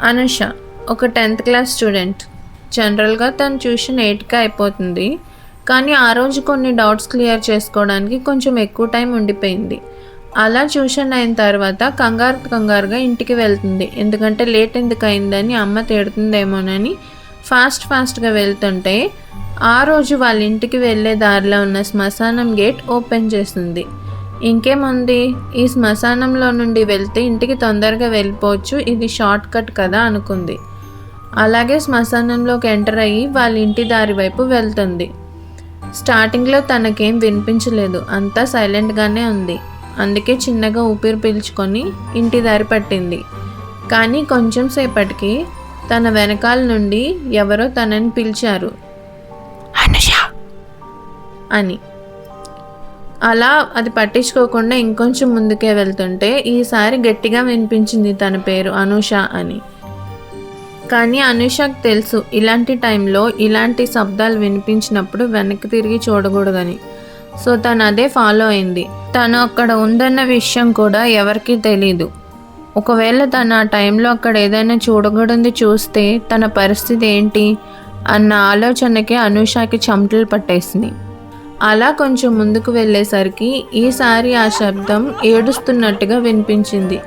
అనుష ఒక 10th class student. జనరల్గా తన ట్యూషన్ 8కి అయిపోతుంది, కానీ ఆ రోజు కొన్ని డౌట్స్ క్లియర్ చేసుకోవడానికి కొంచెం ఎక్కువ టైం ఉండిపోయింది. అలా ట్యూషన్ అయిన తర్వాత కంగారుగా ఇంటికి వెళ్తుంది. ఎందుకంటే లేట్ ఎందుకు అయిందని అమ్మ తిడుతుందేమోనని ఫాస్ట్గా వెళ్తుంటే ఆ రోజు వాళ్ళ ఇంటికి వెళ్ళే దారిలో ఉన్న శ్మశానం గేట్ ఓపెన్ చేస్తుంది. ఇంకేముంది, ఈ శ్మశానంలో నుండి వెళ్తే ఇంటికి తొందరగా వెళ్ళిపోవచ్చు, ఇది షార్ట్ కట్ కదా అనుకుంది. అలాగే శ్మశానంలోకి ఎంటర్ అయ్యి వాళ్ళ ఇంటి దారి వైపు వెళ్తుంది. స్టార్టింగ్లో తనకేం వినిపించలేదు, అంతా సైలెంట్గానే ఉంది. అందుకే చిన్నగా ఊపిరి పీల్చుకొని ఇంటి దారి పట్టింది. కానీ కొంచెం సేపటికి తన వెనకాల నుండి ఎవరో తనని పిలిచారు, అనుష అని. అలా అది పట్టించుకోకుండా ఇంకొంచెం ముందుకే వెళ్తుంటే ఈసారి గట్టిగా వినిపించింది తన పేరు అనూష అని. కానీ అనుషకు తెలుసు ఇలాంటి టైంలో ఇలాంటి శబ్దాలు వినిపించినప్పుడు వెనక్కి తిరిగి చూడకూడదని. సో తను అదే ఫాలో అయింది. తను అక్కడ ఉందన్న విషయం కూడా ఎవరికీ తెలీదు. ఒకవేళ తను ఆ టైంలో అక్కడ ఏదైనా చూడకూడదు చూస్తే తన పరిస్థితి ఏంటి అన్న ఆలోచనకి అనూషకి చెమటలు పట్టేసింది. అలా కొంచెం ముందుకు వెళ్ళేసరికి ఈసారి ఆ శబ్దం ఏడుస్తున్నట్టుగా వినిపించింది.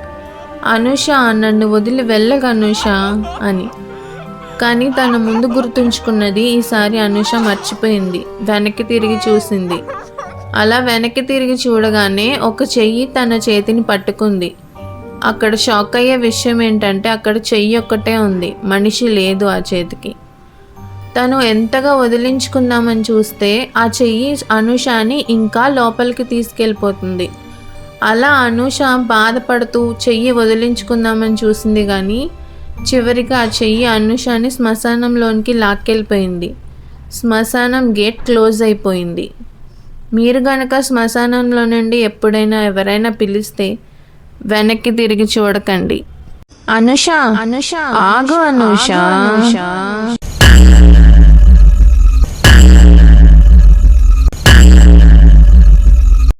అనుష, నన్ను వదిలి వెళ్ళకు అనుష అని. కానీ తన ముందు గుర్తుంచుకున్నది ఈసారి అనుష మర్చిపోయింది. వెనక్కి తిరిగి చూసింది. అలా వెనక్కి తిరిగి చూడగానే ఒక చెయ్యి తన చేతిని పట్టుకుంది. అక్కడ షాక్ అయ్యే విషయం ఏంటంటే అక్కడ చెయ్యి ఒక్కటే ఉంది, మనిషి లేదు ఆ చేతికి. తను ఎంతగా వదిలించుకుందామని చూస్తే ఆ చెయ్యి అనుషని ఇంకా లోపలికి తీసుకెళ్ళిపోతుంది. అలా అనుష బాధపడుతూ చెయ్యి వదిలించుకుందామని చూసింది, కానీ చివరికి ఆ చెయ్యి అనుషని శ్మశానంలోనికి లాక్కెళ్ళిపోయింది. శ్మశానం గేట్ క్లోజ్ అయిపోయింది. మీరు గనక శ్మశానంలో నుండి ఎప్పుడైనా ఎవరైనా పిలిస్తే వెనక్కి తిరిగి చూడకండి. అనుష, ఆగు అనుష.